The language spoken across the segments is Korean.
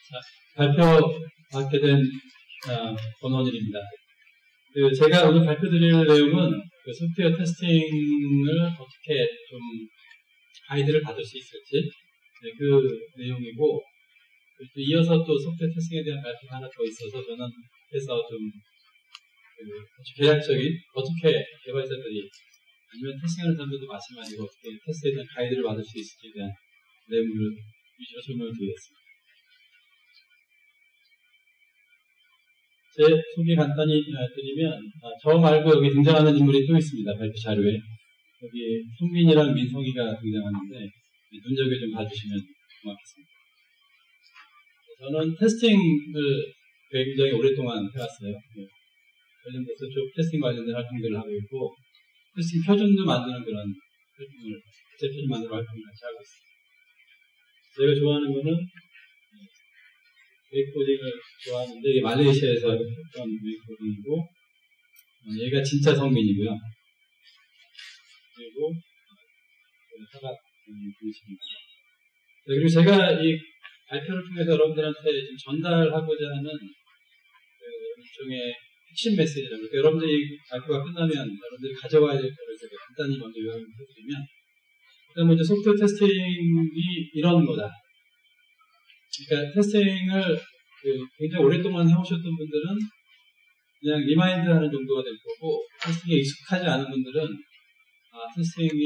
자, 발표받게 된 권원일입니다. 제가 오늘 발표드릴 내용은 소프트웨어 테스팅을 어떻게 좀 가이드를 받을 수 있을지 그 내용이고, 또 이어서 또 소프트웨어 테스팅에 대한 발표가 하나 더 있어서 저는 해서 좀 계략적인 어떻게 개발자들이 아니면 테스팅하는 사람들도 마찬가지고 어떻게 테스트에 대한 가이드를 받을 수 있을지에 대한 내용을 위주로 설명을 드리겠습니다. 제 소개 간단히 드리면, 저 말고 여기 등장하는 인물이 또 있습니다. 발표 자료에. 여기 송민이랑 민성이가 등장하는데 눈여겨 좀 봐주시면 고맙겠습니다. 저는 테스팅을 굉장히 오랫동안 해왔어요. 관련돼서 쭉 테스팅 관련된 활동들을 하고 있고, 테스팅 표준도 만드는 그런 활동을, 제 표준 만드는 활동을 같이 하고 있습니다. 제가 좋아하는 거는 웨이코딩을 좋아하는데, 이게 말레이시아에서 했던 웨이코딩이고, 얘가 진짜 성민이고요. 그리고 사각 분식입니다. 그리고 제가 이 발표를 통해서 여러분들한테 지금 전달하고자 하는 일종의 핵심 메시지라고, 그러니까 여러분들이 발표가 끝나면 여러분들이 가져와야 될 거를 제가 간단히 먼저 요약을 해드리면, 일단 먼저 소프트웨어 테스팅이 이런 거다. 그러니까 테스팅을 굉장히 오랫동안 해오셨던 분들은 그냥 리마인드 하는 정도가 될 거고, 테스팅에 익숙하지 않은 분들은 테스팅이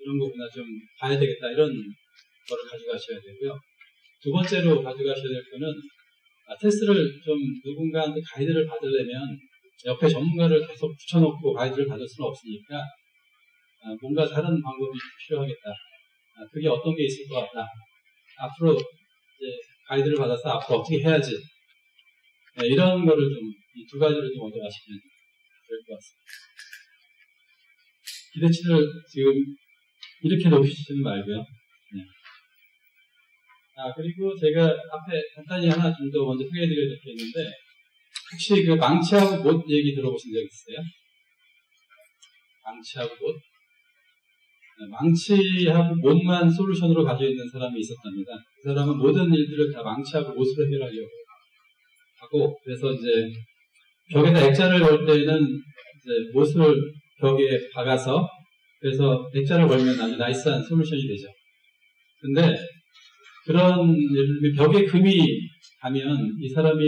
이런 거구나, 좀 봐야 되겠다, 이런 거를 가져가셔야 되고요. 두 번째로 가져가셔야 될 거는, 테스트를 좀 누군가한테 가이드를 받으려면 옆에 전문가를 계속 붙여놓고 가이드를 받을 수는 없으니까 뭔가 다른 방법이 필요하겠다. 그게 어떤 게 있을 것 같다. 앞으로 이제 가이드를 받아서 앞으로 어떻게 해야지. 이런 거를 좀, 이 두 가지를 좀 먼저 아시면 될 것 같습니다. 기대치를 지금 이렇게 높이시지는 말고요. 그리고 제가 앞에 간단히 하나 좀 더 먼저 소개해드려야 될 게 있는데, 혹시 그 망치하고 못 얘기 들어보신 적 있어요? 망치하고 못? 망치하고 못만 솔루션으로 가지고 있는 사람이 있었답니다. 그 사람은 모든 일들을 다 망치하고 못으로 해결하려고 하고, 그래서 이제 벽에다 액자를 걸 때는 이제 못을 벽에 박아서, 그래서 액자를 걸면 아주 나이스한 솔루션이 되죠. 근데 그런, 예를 들면 벽에 금이 가면 이 사람이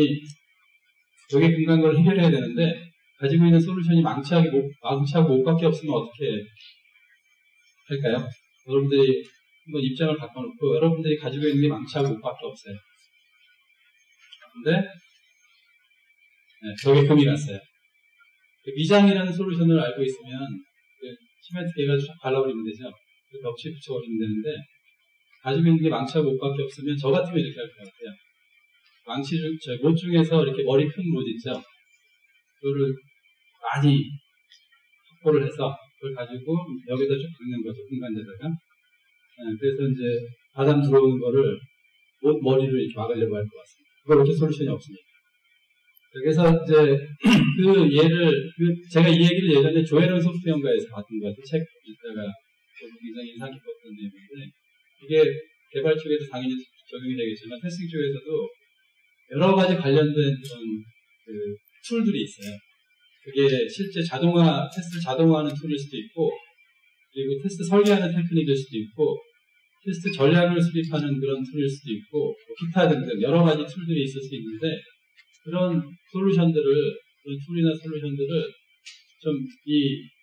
벽에 금 간 걸 해결해야 되는데, 가지고 있는 솔루션이 망치하고 못밖에 없으면 어떻게 할까요? 여러분들이 한번 입장을 바꿔놓고, 여러분들이 가지고 있는 게 망치하고 못밖에 없어요. 근데 벽에 금이 갔어요. 미장이라는 솔루션을 알고 있으면 시멘트 깨가지고 발라버리면 되죠. 벽치에 붙여버리면 되는데, 가지고 있는 게 망치하고 못밖에 없으면 저 같으면 이렇게 할 것 같아요. 못 중에서 이렇게 머리 큰 못 있죠? 그거를 많이 확보를 해서 그걸 가지고 여기다 쭉 박는 거죠. 공간에다가. 그래서 이제 바람 들어오는 거를 못 머리로 이렇게 막으려고 할 것 같습니다. 그걸 어떻게 솔루션이 없으니까. 그래서 이제 제가 이 얘기를 예전에 조에런 소프트웨어인가에서 봤던 것 같아요. 책 읽다가 굉장히 인상 깊었던 내용인데, 이게 개발 쪽에도 당연히 적용이 되겠지만 테스팅 쪽에서도 여러 가지 관련된 그런 툴들이 있어요. 그게 실제 테스트를 자동화하는 툴일 수도 있고, 그리고 테스트 설계하는 테크닉일 수도 있고, 테스트 전략을 수립하는 그런 툴일 수도 있고, 기타 등등 여러 가지 툴들이 있을 수 있는데, 그런 툴이나 솔루션들을 좀 이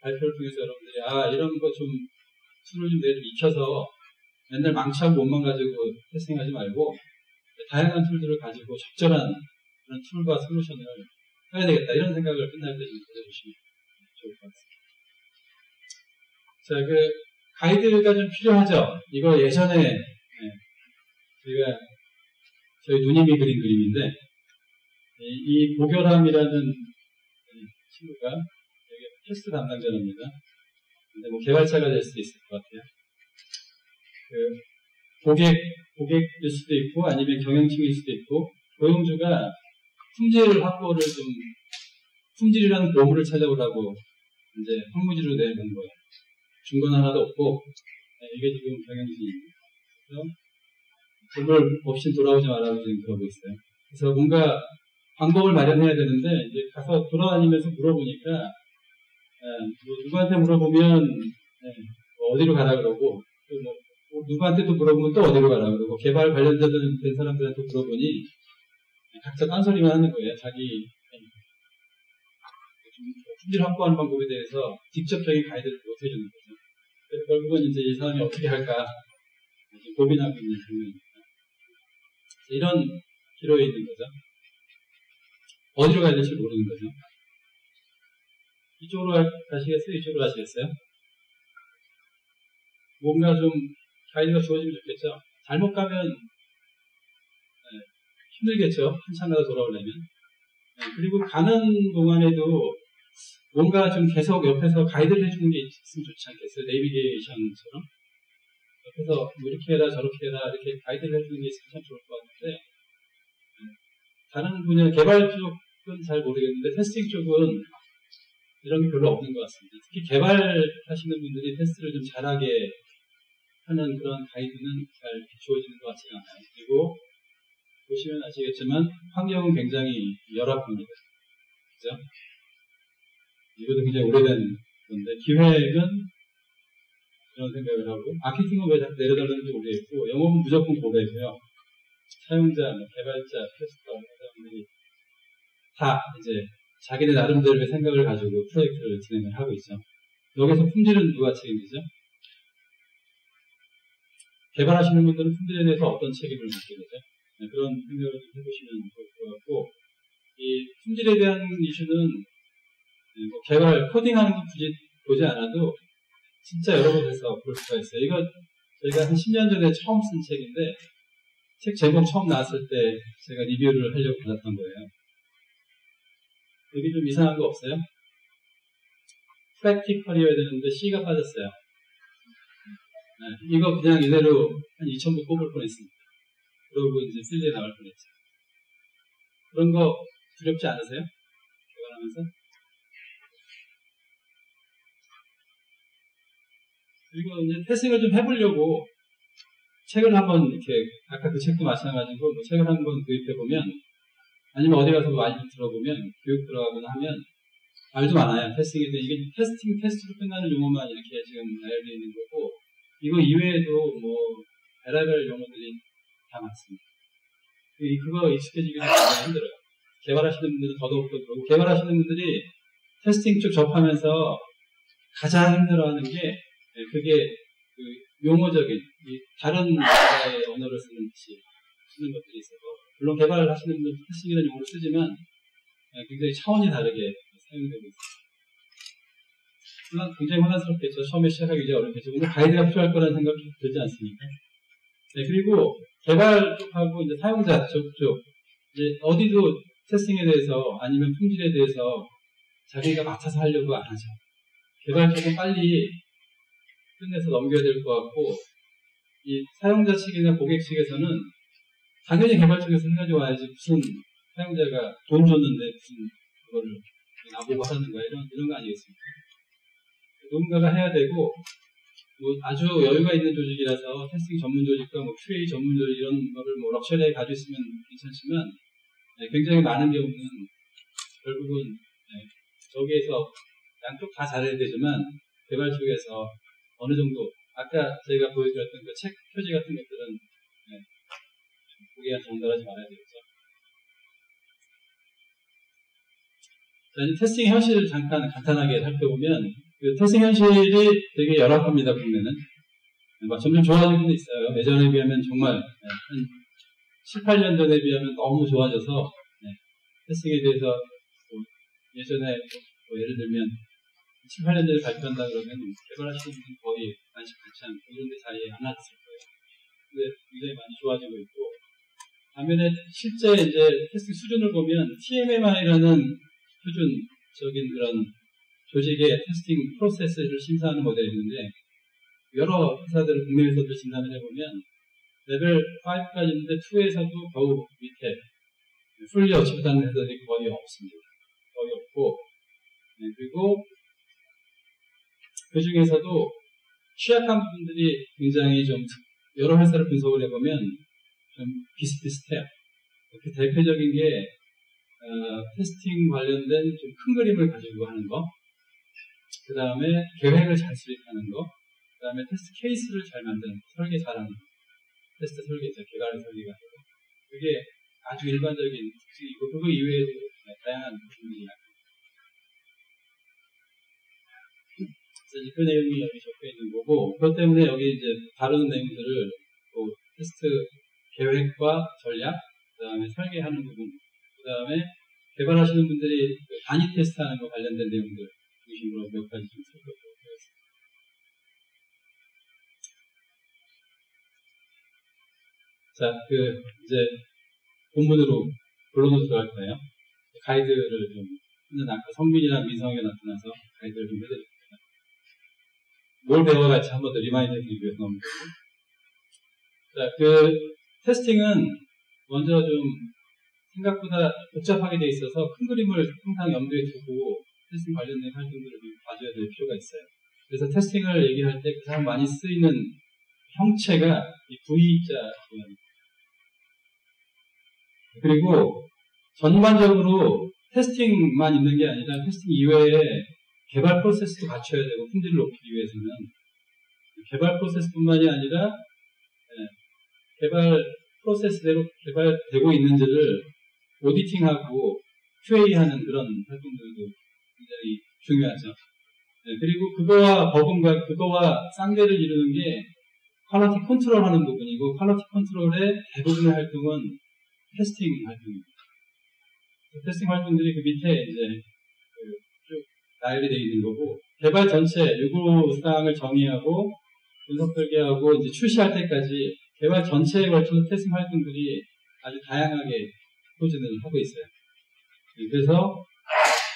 발표를 통해서 여러분들이 이런 거 좀 툴을 좀 내를 익혀서 맨날 망치하고 못만 가지고 테스팅하지 말고 다양한 툴들을 가지고 적절한 그런 툴과 솔루션을 해야 되겠다, 이런 생각을 끝날 때 좀 가져주시면 좋을 것 같습니다. 자, 가이드가 좀 필요하죠. 이거 예전에 저희 누님이 그린 그림인데, 이 고결함이라는 친구가 여기 테스트 담당자입니다. 근데 개발자가 될 수도 있을 것 같아요. 고객일 수도 있고, 아니면 경영층일 수도 있고, 고용주가 품질이라는 보물을 찾아오라고 이제 황무지로 내는 거예요. 준 건 하나도 없고, 이게 지금 경영진입니다. 그래서 돈을 없이 돌아오지 말라고 지금 그러고 있어요. 그래서 뭔가 방법을 마련해야 되는데, 이제 가서 돌아다니면서 물어보니까, 뭐 누구한테 물어보면, 뭐 어디로 가라 그러고, 또 뭐 누구한테 또 물어보면 또 어디로 가라 그러고, 개발 관련된 사람들한테 물어보니, 각자 딴소리만 하는 거예요. 자기, 품질 확보하는 방법에 대해서 직접적인 가이드를 못 해주는 거죠. 그래서 결국은 이제 이 사람이 어떻게 할까, 고민하고 있는 중입니다. 이런 기로에 있는 거죠. 어디로 가야 될지 모르는 거죠. 이쪽으로 가시겠어요? 이쪽으로 가시겠어요? 뭔가 좀 가이드가 주어지면 좋겠죠. 잘못 가면 힘들겠죠. 한참 가다 돌아오려면. 그리고 가는 동안에도 뭔가 좀 계속 옆에서 가이드를 해주는 게 있으면 좋지 않겠어요? 내비게이션처럼. 옆에서 뭐 이렇게 해라 저렇게 해라 이렇게 가이드를 해주는 게 있으면 참 좋을 것 같은데, 다른 분야 개발 쪽은 잘 모르겠는데 테스팅 쪽은 이런 게 별로 없는 것 같습니다. 특히 개발하시는 분들이 테스트를 좀 잘하게 하는 그런 가이드는 잘 주어지는 것 같지가 않아요. 그리고 보시면 아시겠지만 환경은 굉장히 열악합니다. 그죠? 이것도 굉장히 오래된 건데, 기획은 그런 생각을 하고, 마케팅은 왜 자꾸 내려달라는지 모르겠고, 영업은 무조건 고배고요. 사용자, 개발자, 테스터, 사람들이 다 이제 자기네 나름대로의 생각을 가지고 프로젝트를 진행을 하고 있죠. 여기서 품질은 누가 책임지죠? 개발하시는 분들은 품질에 대해서 어떤 책임을 묻게 되죠? 그런 생각을 좀 해보시면 좋을 것 같고, 이 품질에 대한 이슈는 뭐 개발, 코딩하는 거 굳이 보지 않아도 진짜 여러 곳에서 볼 수가 있어요. 이거 저희가 한 10년 전에 처음 쓴 책인데, 책 제목 처음 나왔을 때 제가 리뷰를 하려고 받았던 거예요. 여기 좀 이상한 거 없어요? 프랙티컬이어야 되는데 C가 빠졌어요. 이거 그냥 이대로 한 2,000부 뽑을 뻔했습니다. 그러고 이제 필드에 나갈 뻔했죠. 그런 거 두렵지 않으세요? 개발하면서? 그리고 이제 태생을 좀 해보려고 책을 한번 이렇게, 아까 그 책도 마찬가지고, 뭐 책을 한번 구입해보면, 아니면 어디 가서 많이 들어보면, 교육 들어가거나 하면, 말도 많아요. 테스팅에 대해. 이게 테스트로 끝나는 용어만 이렇게 지금 나열되어 있는 거고, 이거 이외에도 뭐, 별의별 용어들이 다 많습니다. 그거 익숙해지기는 굉장히 힘들어요. 개발하시는 분들은 더더욱더 그러고, 개발하시는 분들이 테스팅 쪽 접하면서 가장 힘들어하는 게, 그게 그 용어적인, 다른 나라의 언어를 쓰는 것들이 있어서, 물론 개발을 하시는 분들은 테스팅이라는 용어를 쓰지만, 굉장히 차원이 다르게 사용되고 있습니다. 굉장히 혼란스럽겠죠. 처음에 시작하기 이제 어렵겠죠. 근데 가이드가 필요할 거라는 생각이 들지 않습니까? 그리고 개발 쪽하고 이제 사용자 쪽, 이제 어디도 테스팅에 대해서 아니면 품질에 대해서 자기가 맡아서 하려고 안 하죠. 개발 쪽은 빨리 끝내서 넘겨야 될 것 같고, 이 사용자 측이나 고객 측에서는 당연히 개발 쪽에서 해가지고 와야지, 무슨 사용자가 돈 줬는데 무슨 그거를 나보고 하는 거야, 이런 거 아니겠습니까? 누군가가 해야 되고, 뭐 아주 여유가 있는 조직이라서 테스팅 전문 조직과 뭐 QA 전문 조직 이런 거를 뭐 럭셔리하게 가지고 있으면 괜찮지만, 굉장히 많은 경우는 결국은 저기에서 양쪽 다 잘해야 되지만 개발 쪽에서 어느 정도, 아까 저희가 보여드렸던 그 책 표지 같은 것들은 고객한테 전달하지 말아야 되겠죠. 자, 이제 테스팅 현실을 잠깐 간단하게 살펴보면, 그 테스팅 현실이 되게 열악합니다, 국내는. 점점 좋아지고 있어요. 예전에 비하면 정말, 한 7, 8년 전에 비하면 너무 좋아져서, 테스팅에 대해서, 예전에, 예를 들면, 7, 8년 전에 발표한다 그러면 개발하시는 분은 거의 관심 갖지 않고 이런 데 사이에 안 왔을 거예요. 근데 굉장히 많이 좋아지고 있고, 반면에 실제 이제 테스팅 수준을 보면 TMMI라는 표준적인 그런 조직의 테스팅 프로세스를 심사하는 모델이 있는데, 여러 회사들을 국내 회사들 진단을 해보면 레벨 5까지 있는데 2에서도 겨우 밑에 풀리 어치브하는 회사들이 거의 없습니다. 거의 없고, 그리고 그 중에서도 취약한 부분들이 굉장히 좀, 여러 회사를 분석을 해보면 좀 비슷비슷해요. 그 대표적인 게 테스팅 관련된 좀 큰 그림을 가지고 하는 거, 그 다음에 계획을 잘 수립하는 거, 그 다음에 테스트 케이스를 잘 만드는 거, 설계 잘하는 거, 테스트 설계죠. 개발 설계가 되고, 그게 아주 일반적인 특징이고, 그거 이외에도 다양한 부분이 그래서 그 내용이 여기 적혀 있는 거고, 그것 때문에 여기 이제 다루는 내용들을 테스트 계획과 전략, 그 다음에 설계하는 부분, 그 다음에 개발하시는 분들이 단위 테스트하는 거 관련된 내용들 중심으로 몇 가지 좀 살펴보도록 하겠습니다. 자, 이제 본문으로 본론으로 들어갈 거예요. 가이드를 좀, 아까 성민이랑 민성이가 나타나서 가이드를 좀 해드릴게요. 뭘 배워갈지 한 번 더 리마인드 해드리기 위해서 넘깁니다. 자, 테스팅은 먼저 좀 생각보다 복잡하게 돼 있어서 큰 그림을 항상 염두에 두고 테스팅 관련된 활동들을 좀 봐줘야 될 필요가 있어요. 그래서 테스팅을 얘기할 때 가장 많이 쓰이는 형체가 이 V자 모양입니다. 그리고 전반적으로 테스팅만 있는 게 아니라 테스팅 이외에 개발 프로세스도 갖춰야 되고 품질을 높이기 위해서는 개발 프로세스뿐만이 아니라 개발 프로세스대로 개발되고 있는지를 오디팅하고 QA하는 그런 활동들도 굉장히 중요하죠. 그리고 그거와 쌍대를 이루는 게 퀄리티 컨트롤하는 부분이고, 퀄리티 컨트롤의 대부분의 활동은 테스팅 활동입니다. 테스팅 활동들이 그 밑에 이제 쭉 나열이 되어 있는 거고, 개발 전체 요구사항을 정의하고 분석 설계하고 이제 출시할 때까지 개발 전체에 걸쳐서 테스팅 활동들이 아주 다양하게 포진을 하고 있어요. 그래서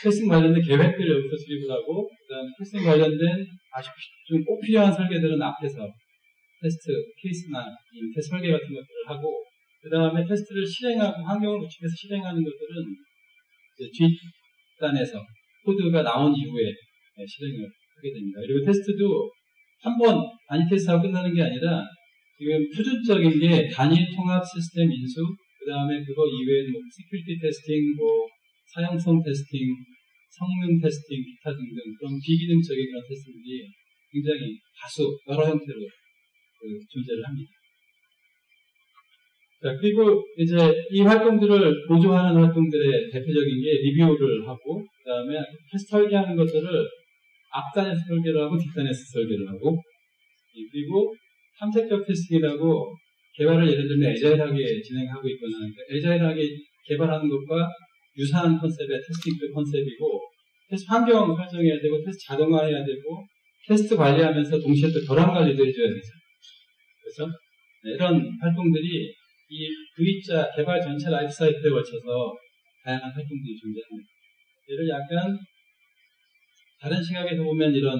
테스팅 관련된 계획들을 여기서 수립을 하고, 그다음 테스팅 관련된 아주 좀 꼭 필요한 설계들은 앞에서 테스트 케이스나 테스트 설계 같은 것들을 하고, 그 다음에 테스트를 실행하고 환경을 구축해서 실행하는 것들은 이제 뒷단에서 코드가 나온 이후에 실행을 하게 됩니다. 그리고 테스트도 한 번 단위 테스트하고 끝나는 게 아니라 지금 표준적인 게 단위 통합 시스템 인수, 그 다음에 그거 이외에 시큐리티 테스팅, 사용성 테스팅, 성능 테스팅, 기타 등등 그런 비기능적인 그런 테스트들이 굉장히 다수 여러 형태로 존재를 합니다. 자, 그리고 이제 이 활동들을 보조하는 활동들의 대표적인 게 리뷰를 하고, 그 다음에 테스트 설계하는 것들을 앞단에서 설계를 하고 뒷단에서 설계를 하고, 그리고 탐색적 테스팅이라고 개발을 예를 들면 애자일하게 진행하고 있거나, 애자일하게 개발하는 것과 유사한 컨셉의 테스팅 컨셉이고, 테스트 환경 설정해야 되고, 테스트 자동화해야 되고, 테스트 관리하면서 동시에 또 결함 관리도 해줘야 되죠. 그렇죠? 이런 활동들이 이 V자 개발 전체 라이프 사이클에 걸쳐서 다양한 활동들이 존재합니다. 얘를 약간 다른 시각에서 보면 이런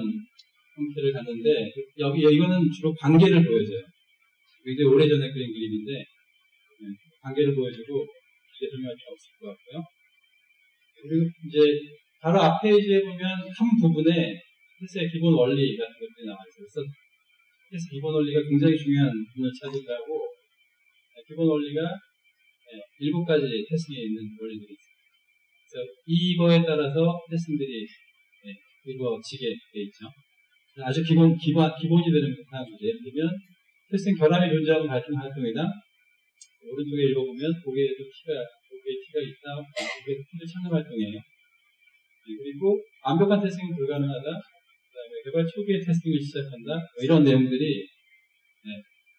형태를 갖는데, 이거는 주로 관계를 보여줘요. 굉장히 오래전에 그린 그림인데, 관계를 보여주고 이게 설명할 필요 없을 것 같고요. 그리고 이제 바로 앞 페이지에 보면 한 부분에 테스트의 기본 원리 같은 것들이 나와 있어요. 그래서 테스트 기본 원리가 굉장히 중요한 부분을 차지하고, 기본 원리가 7가지 테스팅에 있는 원리들이 있습니다. 그래서 이거에 따라서 테스팅들이 이루어지게 되어 있죠. 아주 기본이 되는 듯한 거죠. 예를 들면 테스팅 결함이 존재하는 활동이다. 오른쪽에 읽어보면 고개에 티가 있다. 고개에서 티를 찾는 활동이에요. 그리고 완벽한 테스팅은 불가능하다. 그 다음에 개발 초기에 테스팅을 시작한다. 이런 내용들이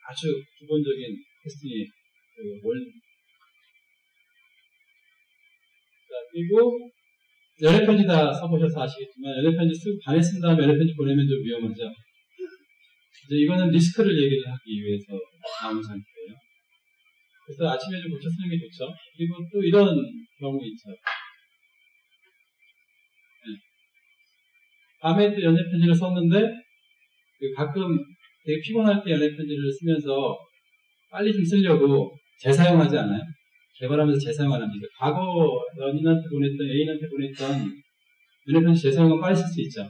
아주 기본적인 테스팅의 원리. 자, 그리고 연애편지 다 써보셔서 아시겠지만, 연애편지 쓰고 반에 쓴 다음에 연애편지 보내면 좀 위험하죠. 이제 이거는 리스크를 얘기를 하기 위해서 나온 상태예요. 그래서 아침에 좀 고쳐 쓰는 게 좋죠. 그리고 또 이런 경우 있죠. 밤에 또 연애편지를 썼는데, 가끔 되게 피곤할 때 연애편지를 쓰면서 빨리 좀 쓰려고 재사용하지 않아요? 개발하면서 재사용 안 합니다. 과거 애인한테 보냈던 연애편지 재사용은 빨리 쓸 수 있죠.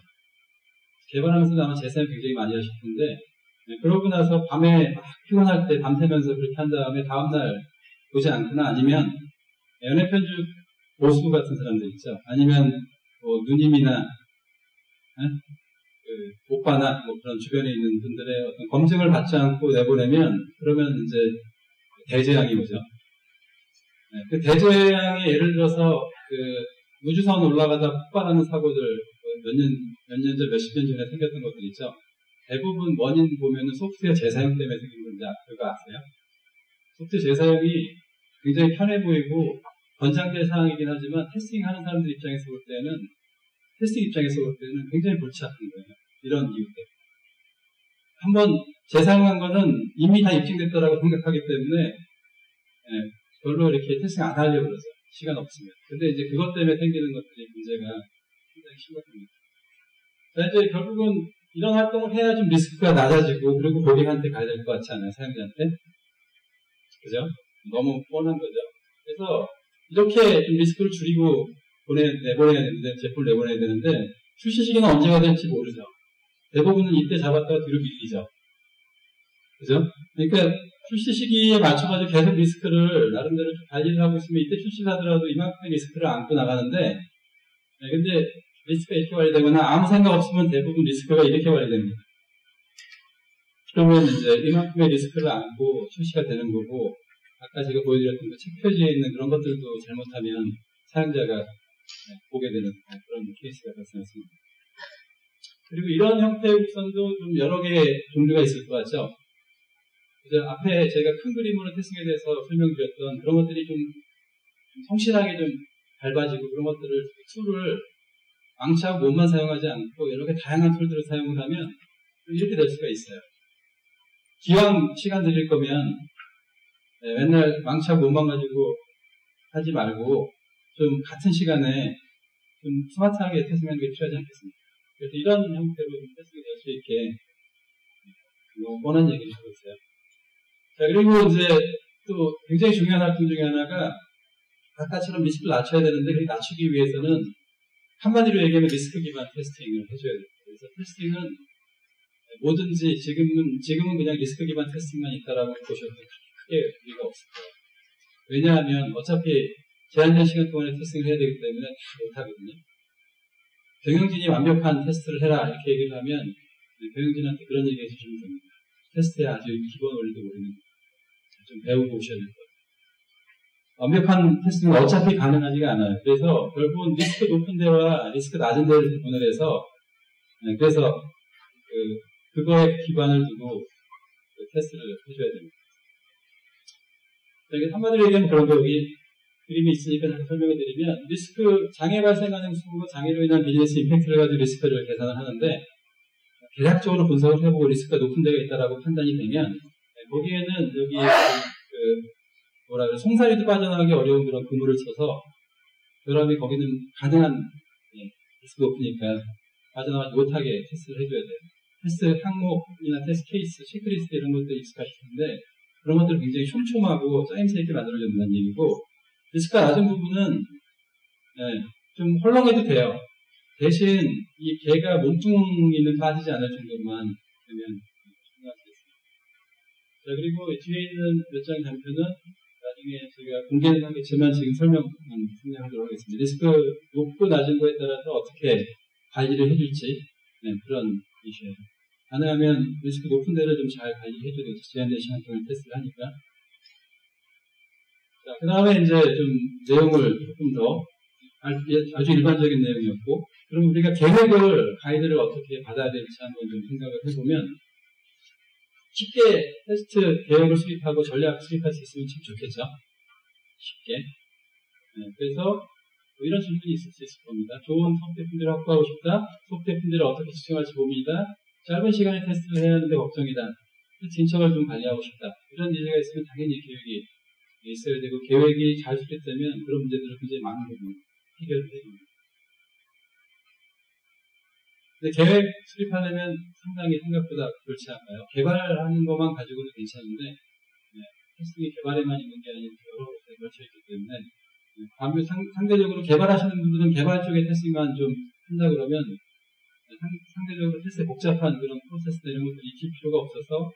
개발하면서도 아마 재사용 굉장히 많이 하실 텐데, 그러고 나서 밤에 막 피곤할 때 밤새면서 그렇게 한 다음에 다음날 보지 않거나 아니면 연애 편집 보수 같은 사람들 있죠. 아니면 뭐 누님이나 그 오빠나 뭐 그런 주변에 있는 분들의 어떤 검증을 받지 않고 내보내면 그러면 이제 대재앙이 오죠. 그 대재앙이 예를 들어서 그 우주선 올라가다 폭발하는 사고들 몇 년 전, 몇십 년 전에 생겼던 것들 있죠. 대부분 원인 보면은 소프트웨어 재사용 때문에 생긴 건지 그거 아세요? 소프트웨어 재사용이 굉장히 편해 보이고 권장될 사항이긴 하지만 테스팅하는 사람들 입장에서 볼 때는 굉장히 골치 아픈 거예요. 이런 이유 때문에. 한번 재사용한 거는 이미 다 입증됐다라고 생각하기 때문에 별로 이렇게 테스팅 안 하려고 그러죠. 시간 없으면. 근데 이제 그것 때문에 생기는 것들이 문제가 굉장히 심각합니다. 자, 이제 결국은 이런 활동을 해야 좀 리스크가 낮아지고 그리고 고객한테 가야 될 것 같지 않아요? 사용자한테? 그죠? 너무 뻔한 거죠. 그래서 이렇게 좀 리스크를 줄이고 내보내야 되는데, 제품을 내보내야 되는데, 출시 시기는 언제가 될지 모르죠. 대부분은 이때 잡았다가 뒤로 밀리죠. 그죠? 그러니까 출시 시기에 맞춰가지고 계속 리스크를 나름대로 관리를 하고 있으면 이때 출시를 하더라도 이만큼의 리스크를 안고 나가는데, 근데 리스크가 이렇게 관리되거나 아무 생각 없으면 대부분 리스크가 이렇게 관리됩니다. 그러면 이제 이만큼의 리스크를 안고 출시가 되는 거고, 아까 제가 보여드렸던 그 책 표지에 있는 그런 것들도 잘못하면 사용자가 보게 되는 그런 케이스가 발생했습니다. 그리고 이런 형태의 곡선도 좀 여러 개의 종류가 있을 것 같죠? 그래서 앞에 제가 큰 그림으로 테스팅에 대해서 설명드렸던 그런 것들이 좀 성실하게 좀 밟아지고 그런 것들을, 툴을 망치하고 몸만 사용하지 않고 여러 개 다양한 툴들을 사용을 하면 이렇게 될 수가 있어요. 기왕 시간 들일 거면 맨날 망치하고 몸만 가지고 하지 말고 좀 같은 시간에 좀 스마트하게 테스팅하는 게 필요하지 않겠습니까? 그래서 이런 형태로 테스팅이 될 수 있게 너무 뻔한 얘기를 하고 있어요. 자, 그리고 이제 또 굉장히 중요한 활동 중에 하나가 아까처럼 리스크를 낮춰야 되는데 그 낮추기 위해서는 한마디로 얘기하면 리스크 기반 테스팅을 해줘야 돼요. 그래서 테스팅은 뭐든지 지금은 그냥 리스크 기반 테스팅만 있다라고 보셔도 크게 의미가 없을 거예요. 왜냐하면 어차피 제한된 시간 동안에 테스팅을 해야 되기 때문에 다 못하거든요. 경영진이 완벽한 테스트를 해라 이렇게 얘기를 하면 경영진한테 그런 얘기 해주시면 됩니다. 테스트의 아주 기본 원리도 모르는 좀 배우고 오셔야 될 거예요. 완벽한 테스트는 어차피 가능하지가 않아요. 그래서 결국은 리스크 높은 데와 리스크 낮은 데를 분할해서 그래서 그거에 기반을 두고 테스트를 해줘야 됩니다. 한마디로 얘기하면 그런 거 여기 그림이 있으니까 설명해 드리면 리스크 장애 발생하는 수고 장애로 인한 비즈니스 임팩트를 가지고 리스크를 계산을 하는데 대략적으로 분석을 해보고 리스크가 높은 데가 있다라고 판단이 되면 거기에는 여기 송사리도 빠져나가기 어려운 그런 그물을 쳐서 그다음에 거기는 가능한 리스크 높으니까 빠져나가지 못하게 테스트를 해줘야 돼요. 테스트 항목이나 테스트 케이스, 체크리스트 이런 것들이 익숙하실 텐데 그런 것들을 굉장히 촘촘하고 짜임새 있게 만들어준다는 얘기고 리스크가 낮은 부분은 좀 헐렁해도 돼요. 대신 이 개가 몸뚱이는 빠지지 않을 정도만 되면 충분할 수 있습니다. 자, 그리고 뒤에 있는 몇 장의 장표는 나중에 저희가 공개는 하겠지만 지금 설명하도록 하겠습니다. 리스크 높고 낮은 거에 따라서 어떻게 관리를 해줄지 그런 이슈예요. 가능하면 리스크 높은 데를 좀 잘 관리를 해줘야 되겠죠. 제한된 시간 동안 테스트를 하니까. 자, 그 다음에 이제 좀 내용을 조금 더 아주 일반적인 내용이었고, 그럼 우리가 가이드를 어떻게 받아야 될지 한번 좀 생각을 해보면, 쉽게 테스트 계획을 수립하고 전략 수립할 수 있으면 참 좋겠죠. 쉽게. 그래서 이런 질문이 있을 수 있을 겁니다. 좋은 소프트웨어 품질을 확보하고 싶다. 소프트웨어 품질을 어떻게 측정할지 고민이다. 짧은 시간에 테스트를 해야 하는데 걱정이다. 테스트 인척을 좀 관리하고 싶다. 이런 예제가 있으면 당연히 계획이 있어야 되고 계획이 잘 수립되면 그런 문제들을 굉장히 많은 부분 해결을 해줍니다. 근데 계획 수립하려면 상당히 생각보다 그렇지 않아요. 개발하는 것만 가지고는 괜찮은데 테스팅이 개발에만 있는 게 아니고 여러 곳에 걸쳐있기 때문에 상대적으로 개발하시는 분들은 개발 쪽의 테스팅만 좀 한다 그러면 상대적으로 테스트에 복잡한 그런 프로세스나 이런 것들이 익힐 필요가 없어서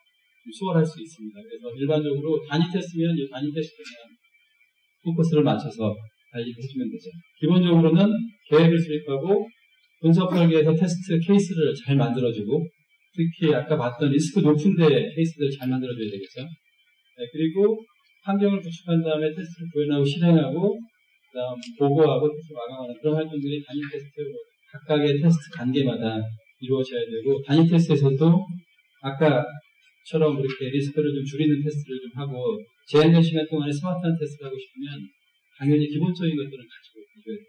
수월할 수 있습니다. 그래서 일반적으로 단위 테스트면 이 단위 테스트에 대한 포커스를 맞춰서 달리기 해주면 되죠. 기본적으로는 계획을 수립하고 분석 설계에서 테스트 케이스를 잘 만들어주고, 특히 아까 봤던 리스크 높은데 케이스들을 잘 만들어줘야 되겠죠. 네, 그리고 환경을 구축한 다음에 테스트를 구현하고 실행하고, 그다음 보고하고 테스트 마감하는 그런 활동들이 단위 테스트 각각의 테스트 단계마다 이루어져야 되고, 단위 테스트에서도 아까처럼 그렇게 리스크를 좀 줄이는 테스트를 좀 하고 제한된 시간 동안에 스마트한 테스트를 하고 싶으면 당연히 기본적인 것들은 가지고 있어야 돼요.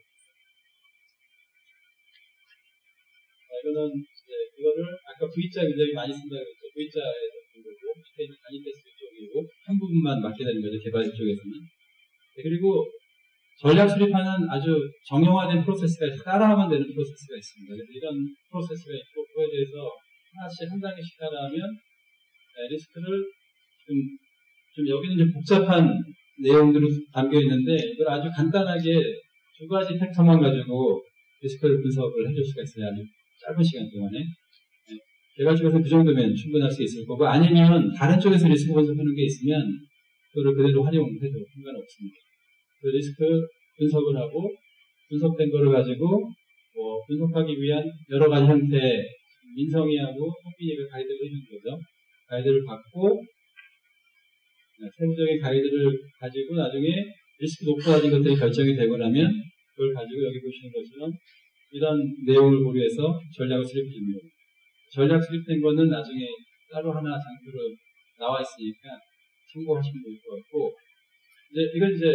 이거는 이제 이거를 아까 V자 굉장히 많이 쓴다고 했죠. V자에서 본 거고, 밑에 있는 단위 테스트 쪽이고 한 부분만 맡게 되는 거죠. 개발 쪽에서는. 네, 그리고 전략 수립하는 아주 정형화된 프로세스가 있고 따라하면 되는 프로세스가 있습니다. 그래서 이런 프로세스가 있고 그거에 대해서 하나씩 한 단계씩 따라하면 리스크를 좀 여기는 좀 복잡한 내용들이 담겨 있는데 이걸 아주 간단하게 두 가지 팩터만 가지고 리스크를 분석을 해줄 수가 있어요. 아주 짧은 시간 동안에. 네. 개발 쪽에서 그 정도면 충분할 수 있을 거고, 아니면 다른 쪽에서 리스크 분석하는 게 있으면 그거를 그대로 활용해도 상관없습니다. 그 리스크 분석을 하고 분석된 거를 가지고 분석하기 위한 여러 가지 형태의 민성이하고 성빈이가 가이드를 해주는 거죠. 가이드를 받고 세부적인 가이드를 가지고 나중에 리스크 높아진 것들이 결정이 되고 나면 그걸 가지고 여기 보시는 것처럼 이런 내용을 고려해서 전략을 수립해줍니다. 전략 수립된 거는 나중에 따로 하나 장표로 나와 있으니까 참고하시면 될 것 같고, 이건 이제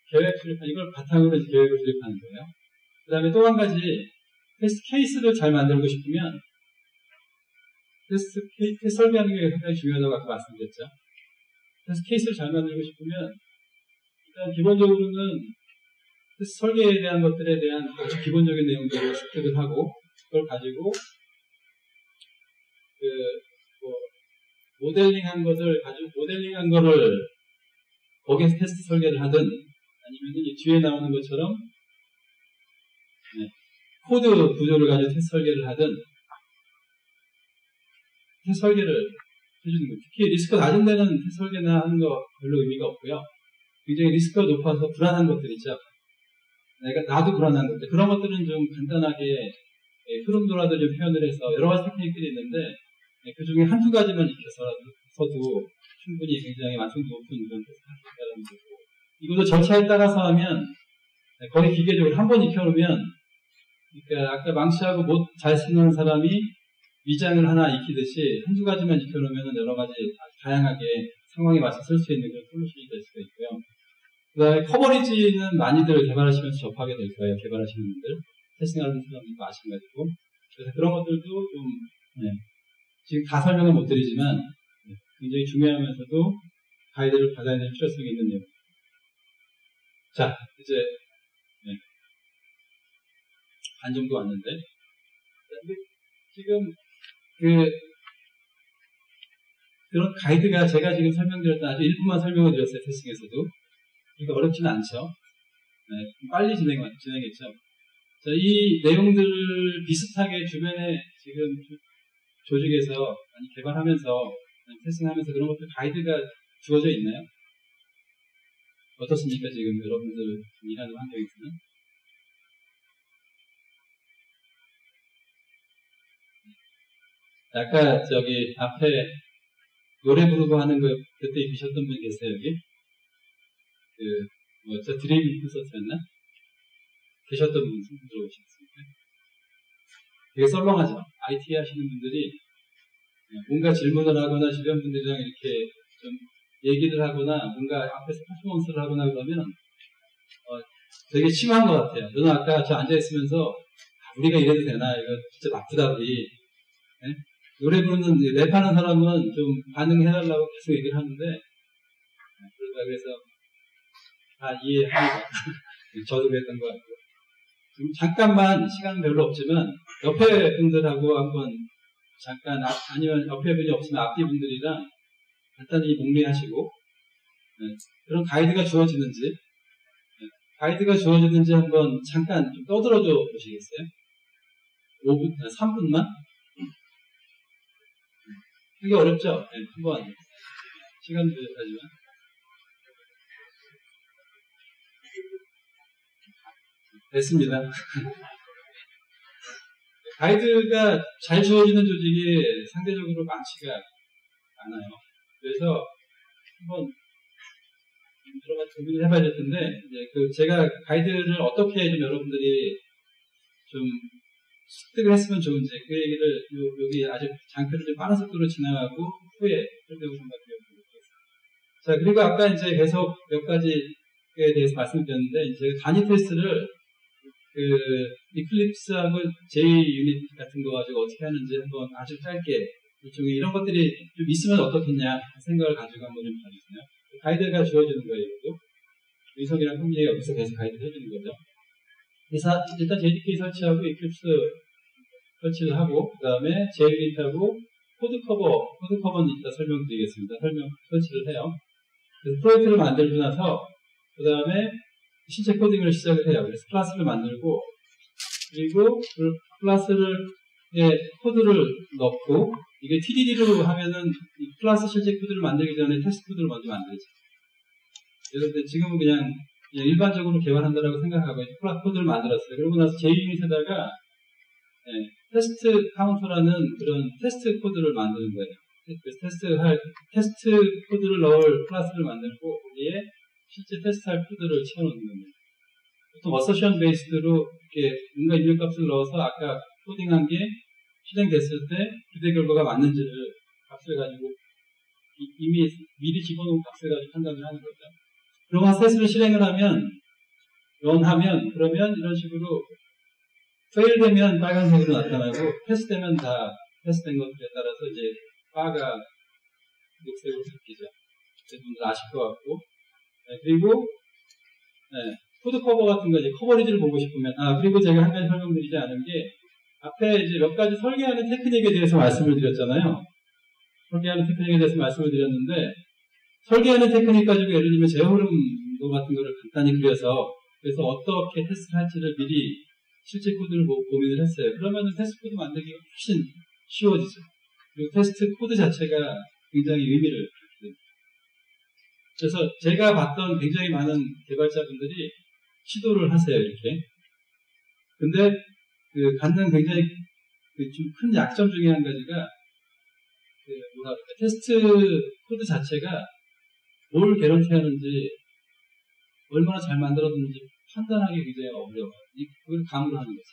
계획 수립한, 이걸 바탕으로 이제 계획을 수립하는 거예요. 그 다음에 또 한 가지, 테스트 케이스를 잘 만들고 싶으면, 테스트 설계하는 게 굉장히 중요하다고 아까 말씀드렸죠. 테스트 케이스를 잘 만들고 싶으면, 일단 기본적으로는 테스트 설계에 대한 것들에 대한 아주 기본적인 내용들을 습득을 하고, 그걸 가지고, 모델링한 거를 거기에서 테스트 설계를 하든, 아니면 이 뒤에 나오는 것처럼 코드 구조를 가지고 테스트 설계를 하든 테스트 설계를 해주는 거예요. 특히 리스크가 낮은 데는 테스트 설계나 하는 거 별로 의미가 없고요. 굉장히 리스크가 높아서 불안한 것들 있죠. 나도 불안한 것들, 그런 것들은 좀 간단하게 흐름도라도 좀 표현을 해서 여러 가지 테크닉들이 있는데 그 중에 한두 가지만 익혀서도 충분히 굉장히 완성도 높은 그런 테스트를 할 수 있다는 거고, 이것도 절차에 따라서 하면 거의 기계적으로 한 번 익혀놓으면, 그러니까 아까 망치하고 못 잘 쓰는 사람이 위장을 하나 익히듯이 한두 가지만 익혀놓으면 여러 가지 다양하게 상황에 맞춰 쓸 수 있는 그런 솔루션이 될 수가 있고요. 그 다음에 커버리지는 많이들 개발하시면서 접하게 될 거예요. 개발하시는 분들. 테스팅하는 사람들도 마찬가지고. 그래서 그런 것들도 좀, 지금 다 설명은 못 드리지만, 굉장히 중요하면서도 가이드를 받아야 될 필요성이 있는 내용. 자, 이제, 반 정도 왔는데. 지금, 그런 가이드가 제가 지금 설명드렸던 아주 일부만 설명을 드렸어요. 테스팅에서도. 그러니까 어렵지는 않죠. 빨리 진행했죠. 자, 이 내용들을 비슷하게 주변에 지금 조직에서 많이 개발하면서 테스팅하면서 그런 것들 가이드가 주어져 있나요? 어떻습니까? 지금 여러분들 일하는 환경에서는? 아까 저기 앞에 노래 부르고 하는 거 그때 계셨던 분 계세요, 여기? 저 드림 콘서트였나? 계셨던 분 들어오셨습니까? 되게 썰렁하죠? IT 하시는 분들이 뭔가 질문을 하거나 주변 분들이랑 이렇게 좀 얘기를 하거나 뭔가 앞에서 퍼포먼스를 하거나 그러면 되게 심한 것 같아요. 너는 아까 저 앉아있으면서 우리가 이래도 되나? 이거 진짜 나쁘다 우리. 네? 노래 부르는 랩하는 사람은 좀 반응해달라고 계속 얘기를 하는데 그래서 다 이해합니다. 저도 그랬던 것 같고. 지금 잠깐만 시간은 별로 없지만 옆에 분들하고 한번 잠깐 아니면 옆에 분이 없으면 앞뒤 분들이랑 간단히 목례하시고 그런 가이드가 주어지는지 한번 잠깐 좀 떠들어줘 보시겠어요? 5분, 3분만? 그게 어렵죠? 네, 한번. 시간도 하지만. 됐습니다. 가이드가 잘 주어지는 조직이 상대적으로 많지가 않아요. 그래서 한번 여러 가지 고민을 해봐야 될 텐데, 이제 제가 가이드를 어떻게 좀 여러분들이 좀 습득을 했으면 좋은지, 그 얘기를 여기 아주 장표를 좀 빠른 속도로 지나가고 후에 설명을 좀 드려보도록 하겠습니다. 자, 그리고 아까 이제 계속 몇 가지에 대해서 말씀드렸는데, 제가 단위 테스트를 이클립스하고 J-유닛 같은 거 가지고 어떻게 하는지 한번 아주 짧게 일종의 이런 것들이 좀 있으면 어떻겠냐 생각을 가지고 한번 좀 봐주세요. 가이드가 주어지는 거예요. 의석이랑 흥민이가 여기서 계속 가이드 해주는 거죠. 그래서 일단 JDK 설치하고 이클립스 설치를 하고 그 다음에 J-유닛하고 코드커버는 이따 설명드리겠습니다. 설치를 해요. 그래서 프로젝트를 만들고 나서 그 다음에 실제 코딩을 시작을 해요. 그래서 클래스를 만들고 그리고 그 클래스를 코드를 넣고 이게 TDD로 하면은 이 클래스 실제 코드를 만들기 전에 테스트 코드를 먼저 만들죠. 그런데 지금은 그냥 일반적으로 개발한다라고 생각하고 코드를 만들었어요. 그러고 나서 J-유닛에다가 테스트 카운터라는 그런 테스트 코드를 만드는 거예요. 그래서 테스트 코드를 넣을 클래스를 만들고 거기에 실제 테스트할 코드를 채워놓는 겁니다. 보통 어서션 베이스드로 이렇게 뭔가 입력값을 넣어서 아까 코딩한 게 실행됐을 때 기대 결과가 맞는지를 값을 가지고 이미 미리 집어놓은 값을 가지고 판단을 하는 거죠. 그러고 나서 테스트를 실행을 하면 런하면 그러면 이런 식으로 페일 되면 빨간색으로 나타나고 패스 되면 다 패스된 것들에 따라서 이제 바가 녹색으로 바뀌죠. 여러분들 아실 것 같고 그리고 코드 커버 같은 거 이제 커버리지를 보고 싶으면 그리고 제가 한 가지 설명드리지 않은 게 앞에 이제 몇 가지 설계하는 테크닉에 대해서 말씀을 드렸잖아요. 설계하는 테크닉에 대해서 말씀을 드렸는데 설계하는 테크닉 가지고 예를 들면 제어흐름도 같은 거를 간단히 그려서 그래서 어떻게 테스트를 할지를 미리 실제 코드를 고민을 했어요. 그러면은 테스트 코드 만들기가 훨씬 쉬워지죠. 그리고 테스트 코드 자체가 굉장히 의미를 갖게 됩니다. 그래서 제가 봤던 굉장히 많은 개발자분들이 시도를 하세요, 이렇게. 근데 갖는 굉장히 좀 큰 약점 중에 한 가지가 테스트 코드 자체가 뭘 개런티하는지 얼마나 잘 만들었는지 판단하기 굉장히 어려워요. 그걸 감으로 하는 거죠.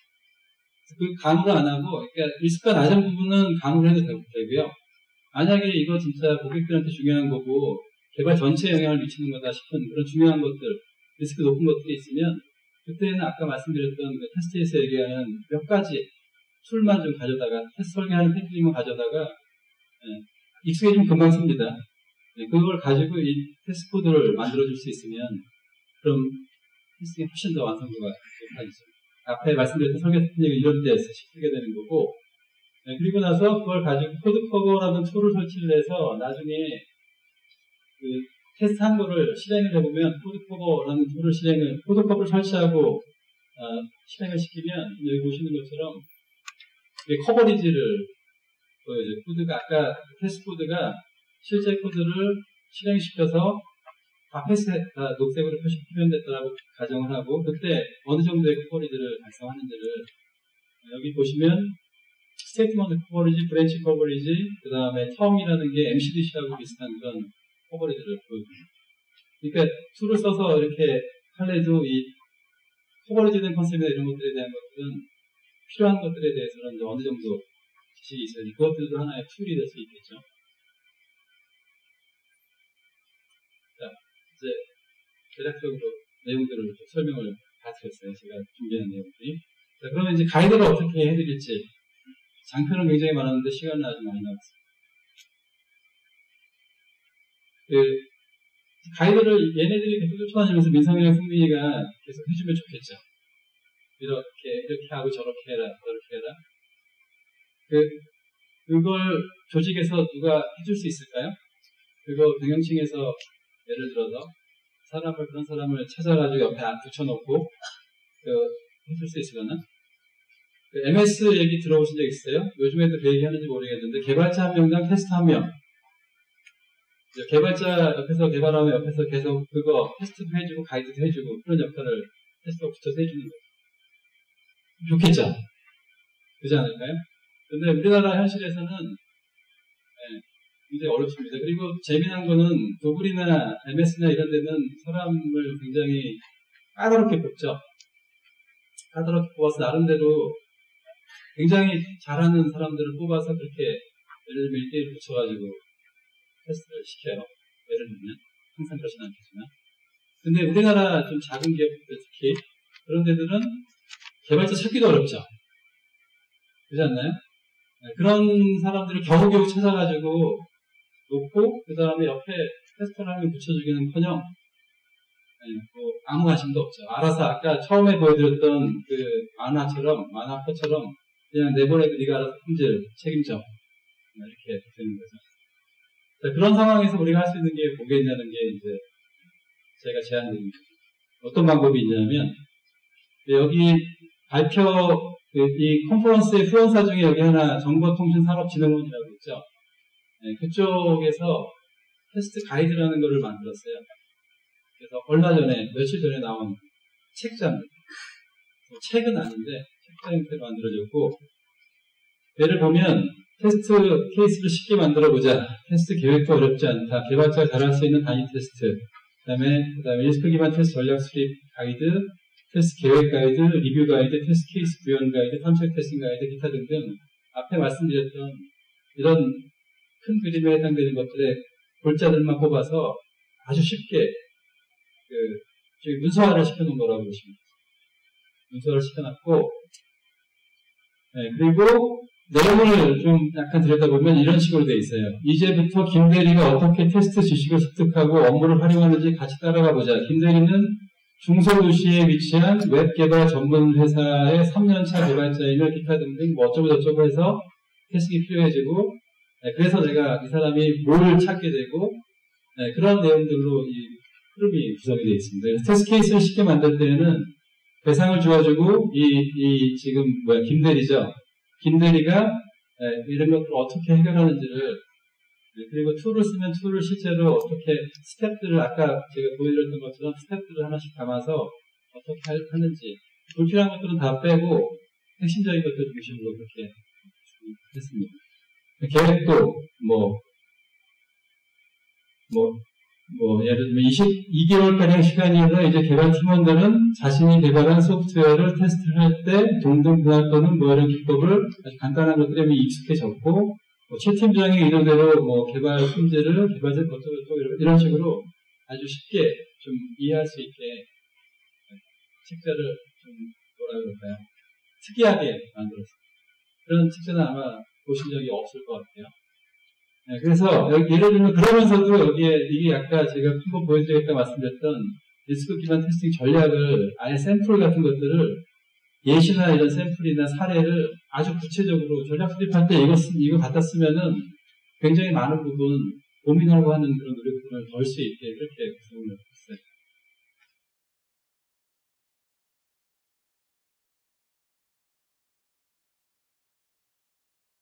그 감으로 안 하고, 그러니까 리스크가 낮은 부분은 감으로 해도 되고요. 만약에 이거 진짜 고객들한테 중요한 거고 개발 전체에 영향을 미치는 거다 싶은 그런 중요한 것들, 리스크 높은 것들이 있으면 그때는 아까 말씀드렸던 그 테스트에서 얘기하는 몇 가지 툴만 좀 가져다가 테스트 설계하는 테크닉만 가져다가 익숙해지면 금방 씁니다. 그걸 가지고 이 테스트 코드를 만들어줄 수 있으면 그럼 테스팅이 훨씬 더 완성도가 높아지죠. 앞에 말씀드렸던 설계 테크닉은 이런 데서 쓰게 되는 거고 그리고 나서 그걸 가지고 코드 커버라는 툴을 설치를 해서 나중에 테스트한 거를 실행을 해보면 코드 커버라는 툴을 코드 커버를 설치하고 실행을 시키면 여기 보시는 것처럼 커버리지를 보여줘요. 코드가 아까 테스트 코드가 실제 코드를 실행시켜서 다 녹색으로 표현됐다고 가정을 하고 그때 어느 정도의 커버리지를 달성하는지를 여기 보시면 스테이트먼트 커버리지, 브랜치 커버리지, 그 다음에 텀이라는 게 MCDC하고 비슷한 그런 커버리지를 보여줍니다. 그러니까 툴을 써서 이렇게 할래도 이 커버리지된 컨셉이나 이런 것들에 대한 것들은 필요한 것들에 대해서는 어느 정도 지식이 있어야 돼. 그것들도 하나의 툴이 될 수 있겠죠. 자, 이제 대략적으로 내용들을 설명을 다 드렸어요. 제가 준비한 내용들이. 자, 그러면 이제 가이드를 어떻게 해드릴지. 장표는 굉장히 많았는데 시간은 아주 많이 남았습니다. 가이드를 얘네들이 계속 쫓아다니면서 민성이랑 승민이가 계속 해주면 좋겠죠. 이렇게 하고 저렇게 해라, 저렇게 해라. 그걸 조직에서 누가 해줄 수 있을까요? 그거 경영층에서 예를 들어서 그런 사람을 찾아가지고 옆에 붙여놓고 해줄 수 있으려나? MS 얘기 들어보신 적 있어요? 요즘에도 그 얘기 하는지 모르겠는데, 개발자 한 명당 테스트 한 명. 개발자 옆에서 개발하면 옆에서 계속 그거 테스트도 해주고 가이드도 해주고 그런 역할을 테스트가 붙여서 해주는 거예요. 좋겠죠? 그렇지 않을까요? 근데 우리나라 현실에서는 굉장히 어렵습니다. 그리고 재미난 거는 구글이나 MS나 이런 데는 사람을 굉장히 까다롭게 뽑죠. 까다롭게 뽑아서 나름대로 굉장히 잘하는 사람들을 뽑아서 그렇게 예를 들면 1대1 붙여가지고 테스트를 시켜요. 예를 들면 항상 그렇진 않겠지만. 근데 우리나라 좀 작은 기업들 특히 그런 데들은 개발자 찾기도 어렵죠. 그렇지 않나요? 그런 사람들을 겨우겨우 찾아가지고 놓고 그 다음에 옆에 테스트를 하면 붙여주기는커녕 뭐 아무 관심도 없죠. 알아서 아까 처음에 보여드렸던 그 만화처럼 그냥 내보내도 네가 알아서 품질 책임져 이렇게 되는 거죠. 자, 그런 상황에서 우리가 할 수 있는 게 뭐겠냐는 게 이제 제가 제안드립니다. 어떤 방법이 있냐면 여기 발표 이 컨퍼런스의 후원사 중에 여기 하나 정보통신산업진흥원이라고 있죠. 그쪽에서 테스트 가이드라는 거를 만들었어요. 그래서 얼마 전에 며칠 전에 나온 책자입니다. 책은 아닌데 책자 형태로 만들어졌고 예를 보면 테스트 케이스를 쉽게 만들어보자. 테스트 계획도 어렵지 않다. 개발자가 잘할 수 있는 단위 테스트. 그다음에 리스크 기반 테스트 전략 수립 가이드, 테스트 계획 가이드, 리뷰 가이드, 테스트 케이스 구현 가이드, 탐색 테스팅 가이드, 기타 등등 앞에 말씀드렸던 이런 큰 그림에 해당되는 것들의 골자들만 뽑아서 아주 쉽게 문서화를 시켜놓은 거라고 보시면 됩니다. 문서화를 시켜놨고 그리고 내용을 좀 약간 들여다보면 이런 식으로 되어 있어요. 이제부터 김 대리가 어떻게 테스트 지식을 습득하고 업무를 활용하는지 같이 따라가 보자. 김 대리는 중소도시에 위치한 웹개발 전문 회사의 3년차 개발자이며 기타 등등 뭐 어쩌고 저쩌고 해서 테스트가 필요해지고 그래서 내가 이 사람이 뭘 찾게 되고 그런 내용들로 이 흐름이 구성이 되어 있습니다. 그래서 테스트 케이스를 쉽게 만들 때에는 대상을 주어주고 지금 김 대리죠. 김 대리가 이런 것들을 어떻게 해결하는지를 그리고 툴을 쓰면 툴을 실제로 어떻게 스텝들을 아까 제가 보여드렸던 것처럼 스텝들을 하나씩 담아서 어떻게 하는지 불필요한 것들은 다 빼고 핵심적인 것들 중심으로 그렇게 했습니다. 계획도 예를 들면 22개월가량 시간이어서 이제 개발 팀원들은 자신이 개발한 소프트웨어를 테스트할 때 동등분할 또는 이런 기법을 아주 간단한 것들에 익숙해졌고, 채팅장의 이론대로 개발 품질을 개발자 어쩌고 이런 식으로 아주 쉽게 좀 이해할 수 있게 책자를 좀 특이하게 만들었습니다. 그런 책자는 아마 보신 적이 없을 것 같아요. 그래서 예를 들면 그러면서도 여기에 이게 아까 제가 한번 보여드리겠다 말씀드렸던 리스크 기반 테스팅 전략을 아예 샘플 같은 것들을 예시나 이런 샘플이나 사례를 아주 구체적으로 전략 수립할 때 이거 갖다 쓰면은 굉장히 많은 부분 고민하고 하는 그런 노력들을 덜 수 있게 그렇게 구성을 했어요.